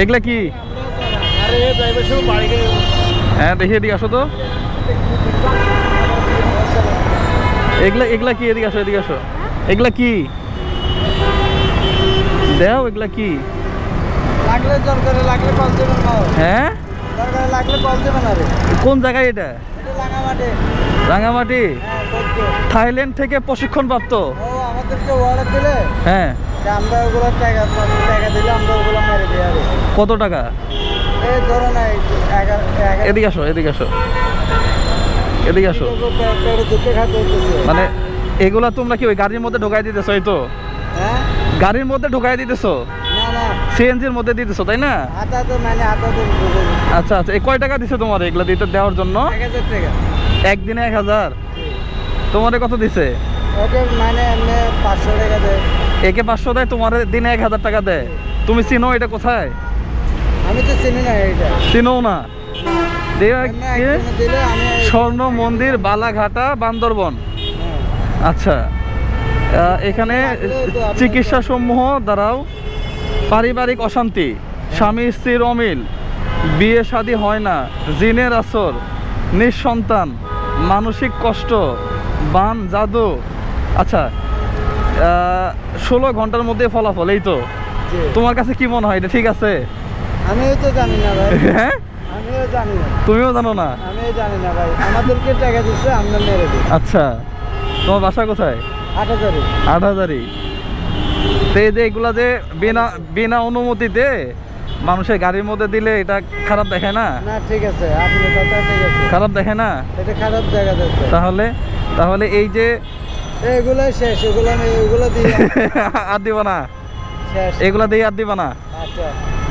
এগুলা কি? হ্যাঁ দেখি, এদিকে আসো তো। এগুলা কি? এদিকে আসো, এদিকে আসো। এগুলা কি দেও? এগুলা কি? লাগলে দরকারে লাগলে কল দেবেন না। হ্যাঁ দরকারে লাগলে কল দেবেন না রে। কোন জায়গায় এটা? এটা রাঙামাটি। রাঙামাটি? হ্যাঁ বলতো। থাইল্যান্ড থেকে প্রশিক্ষণ প্রাপ্ত? ও আমাদেরকে অর্ডার দিলে হ্যাঁ আমরা ওগুলো টাকা দিলে আমরা ওগুলো মেরে দিই। আরে কত টাকা? এই ধরো না, এদিকে আসো, এদিকে আসো, এদিকে আসো। মানে এগুলা তোমরা কি ওই গাড়ির মধ্যে ঢোকাই দিতেছো? এই তো হ্যাঁ গাড়ির মধ্যে ঢোকাই দিতেছো, না না সিএনজির মধ্যে দিতেছো, তাই না? আটা তো মানে আটা তো আচ্ছা আচ্ছা, কয় টাকা দিছে তোমার এগুলা দিতে দেওয়ার জন্য? 1000 টাকা। একদিনে 1000? তোমারে কত দিছে? ওকে মানে এমনি 500 টাকা দেয়। একে 500 দেয়, তোমার দিনে 1000 টাকা দেয়। তুমি চিনো এটা কোথায়? আমি তো চিনি না এটা। চিনো না? দিলে আমি স্বর্ণ মন্দির, বালাঘাটা, বান্দরবন। আচ্ছা, এখানে চিকিৎসা সমূহ দ্বারাও পারিবারিক অশান্তি, স্বামী স্ত্রীর অমিল, বিয়ে শাদী হয় না, জিনের আসর, নিঃসন্তান, মানসিক কষ্ট, বান জাদু। আচ্ছা, 16 ঘন্টার মধ্যে ফলাফল, এই তো। তোমার কাছে কি মনে হয়, এটা ঠিক আছে? আমিও তো জানি না ভাই। হ্যাঁ আমিও জানি না। তুমিও জানো না? আমিও জানি না ভাই, আমাদেরকে টাকা দিচ্ছে আমরা মেরে দিই। আচ্ছা, তোমার বাসা কোথায়? 8000। 8000? তো এই যে এগুলা যে বিনা বিনা অনুমতিতে মানুষের গাড়ির মধ্যে দিলে এটা খারাপ দেখায় না? না ঠিক আছে, আপনার কথা ঠিক আছে। খারাপ দেখে না? এটা খারাপ জায়গা যাচ্ছে। তাহলে তাহলে এই যে এগুলো শেষ, এগুলো দিয়ে আর দিব না, শেষ। এগুলা দিয়ে আর দিব না? আচ্ছা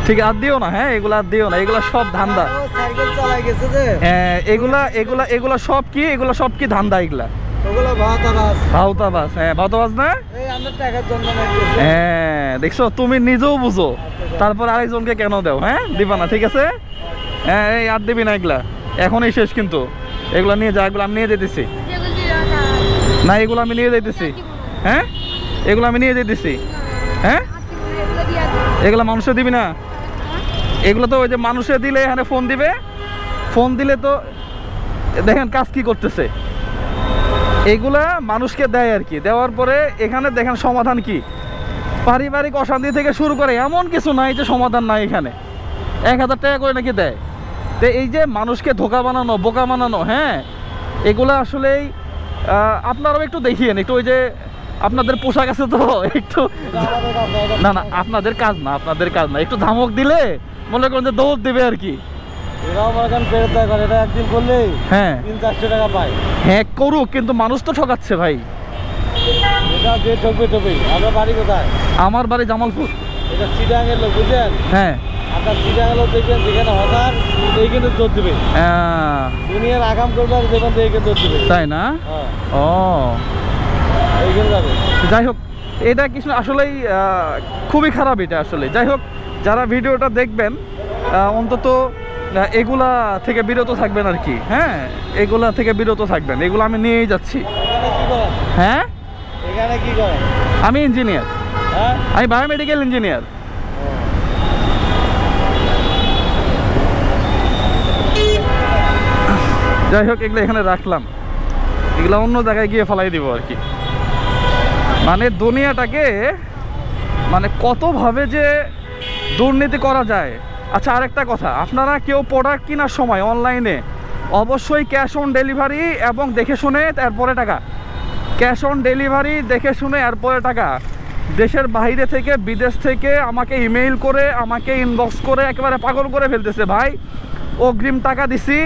ঠিক, আর দিও না। হ্যাঁ, এগুলা আর দিও না, এগুলা সব ধান্দা। ও সাইকেল চালাই গেছে যে। হ্যাঁ, এগুলা এগুলা এগুলা সব কি? এগুলা সব কি ধান্দা? এগুলা ওগুলো ভাওতাবাজ। ভাওতাবাজ? হ্যাঁ, ভাওতাবাজ না? এই আমরা টাকার জন্য মারতেছি। হ্যাঁ, দেখছো, তুমি নিজেও বুঝো, তারপর আরেকজনকে কেন দাও? হ্যাঁ, দিবা না, ঠিক আছে? হ্যাঁ, এই আর দিবি না এগুলা, এখনই শেষ কিন্তু। এগুলা নিয়ে যা, এগুলো আমি নিয়ে যেতেছি। না, এগুলো আমি নিয়ে যাইতেছি। হ্যাঁ, এগুলো আমি নিয়ে যেতেছি। হ্যাঁ, এগুলা মানুষে দিবি না? এগুলো তো ওই যে মানুষে দিলে এখানে ফোন দিবে, ফোন দিলে তো দেখেন কাজ কি করতেছে। এগুলা মানুষকে দেয় আর কি, দেওয়ার পরে এখানে দেখেন সমাধান কি। পারিবারিক অশান্তি থেকে শুরু করে এমন কিছু নাই যে সমাধান নাই এখানে। 1000 টাকা করে নাকি দেয়। তো এই যে মানুষকে ধোঁকা বানানো, বোকা বানানো, হ্যাঁ, এগুলা আসলেই আপনারাও একটু দেখিয়েন একটু। ওই যে আপনাদের পোশাক আছে তো, একটু না না, আপনাদের কাজ না, আপনাদের কাজ না, একটু ধমক দিলে মনে করেন যে দৌড় দেবে আর কি। এটা একদিন করলেই হ্যাঁ 300-400 টাকা পায়। হ্যাঁ করুক, কিন্তু মানুষ তো ঠকাচ্ছে ভাই। এটা যে ঠকবে ঠকবে। আপনার বাড়ি কোথায়? আমার বাড়ি জামালপুর। এটা চিটাঙের লোক, বুঝছেন? হ্যাঁ, আপনার চিটাঙের লোক দেখবেন যেখানে হঠাৎ এইখানে দৌড় দেবে। দুনিয়ার আগাম করবে আর দেখবেন এইখানে দৌড় দেবে। তাই না? হ্যাঁ ও, এইখানে যাবে। যাই হোক, এটা কিছু আসলেই খুবই খারাপ এটা আসলে। যাই হোক, যারা ভিডিওটা দেখবেন অন্তত এগুলা থেকে বিরত থাকবেন আর কি। হ্যাঁ, এগুলা থেকে বিরত থাকবেন, এগুলো আমি নিয়েই যাচ্ছি। কি করেন? হ্যাঁ, এখানে কি করেন? আমি ইঞ্জিনিয়ার। হ্যাঁ, আমি বায়োমেডিক্যাল ইঞ্জিনিয়ার। যাই হোক, এগুলো এখানে রাখলাম, এগুলো অন্য জায়গায় গিয়ে ফেলাই দিব আর কি। মানে দুনিয়াটাকে মানে কতভাবে যে দুর্নীতি করা যায়। আচ্ছা, আরেকটা কথা, আপনারা কেউ প্রোডাক্ট কেনার সময় অনলাইনে অবশ্যই ক্যাশ অন ডেলিভারি এবং দেখে শুনে এরপরে টাকা। ক্যাশ অন ডেলিভারি দেখে শুনে এরপরে টাকা। দেশের বাইরে থেকে, বিদেশ থেকে আমাকে ইমেইল করে, আমাকে ইনবক্স করে একেবারে পাগল করে ফেলতেছে। ভাই, অগ্রিম টাকা দিছি,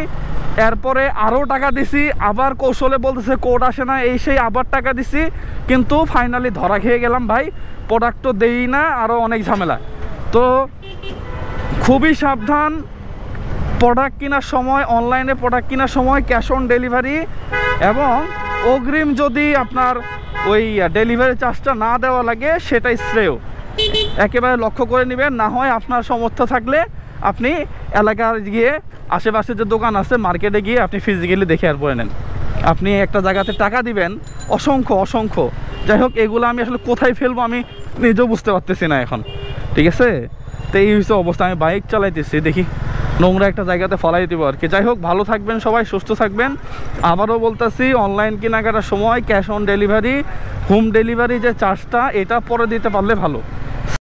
এরপরে আরও টাকা দিছি, আবার কৌশলে বলতেছে কোড আসে না, এই সেই, আবার টাকা দিছি, কিন্তু ফাইনালি ধরা খেয়ে গেলাম ভাই, প্রোডাক্ট তো দেই না, আরও অনেক ঝামেলা। তো খুবই সাবধান প্রোডাক্ট কেনার সময়, অনলাইনে প্রোডাক্ট কেনার সময় ক্যাশ অন ডেলিভারি এবং অগ্রিম যদি আপনার ওই ডেলিভারি চার্জটা না দেওয়া লাগে সেটাই শ্রেয়। একেবারে লক্ষ্য করে নেবেন, না হয় আপনার সামর্থ্য থাকলে আপনি এলাকার গিয়ে আশেপাশে যে দোকান আছে মার্কেটে গিয়ে আপনি ফিজিক্যালি দেখে আর পরে নেন। আপনি একটা জায়গাতে টাকা দিবেন অসংখ্য অসংখ্য। যাই হোক, এগুলো আমি আসলে কোথায় ফেলবো আমি নিজেও বুঝতে পারতেছি না এখন, ঠিক আছে? তো এই হচ্ছে অবস্থা। আমি বাইক চালাইতেছি, দেখি নোংরা একটা জায়গাতে ফলাই দেবো আর কি। যাই হোক, ভালো থাকবেন সবাই, সুস্থ থাকবেন। আবারও বলতেছি, অনলাইন কেনাকাটার সময় cash on delivery, home delivery যে চার্জটা, এটা পরে দিতে পারলে ভালো।